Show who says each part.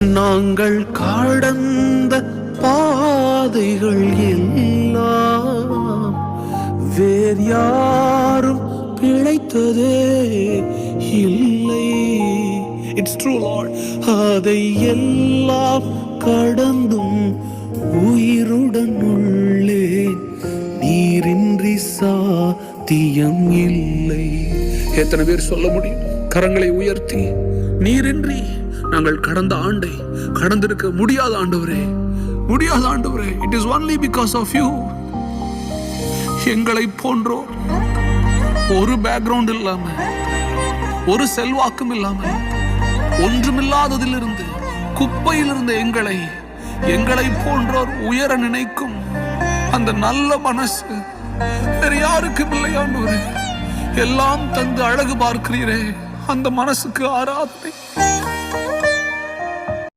Speaker 1: நாங்கள் கடந்த பாதைகள் எல்லாம் வேறு யாரும் பிழைத்ததே இல்லை. It's true Lord. அதை எல்லாம் கடந்தும் உயிருடன் உள்ளேன், நீரின்றி சாத்தியம் இல்லை. எத்தனை பேர் சொல்ல முடியும் கரங்களை உயர்த்தி, நீரின்றி நாங்கள் கடந்த ஆண்டை கடந்திருக்க முடியாத ஆண்டவரே, முடியாத ஆண்டவரே. It is only because of you. எங்களை போன்றோர் ஒரு பேக்ரவுண்ட் இல்லாம, ஒரு செல்வாக்கும் இல்லாம, ஒன்றுமில்லாததிலிருந்து குப்பையிலிருந்து எங்களை போன்றோர் உயர நினைக்கும் அந்த நல்ல மனசு வேற யாருக்கும் இல்லை ஆண்டவரே. எல்லாம் தந்து அழகு பார்க்கிறீரே, அந்த மனசுக்கு ஆராதனை.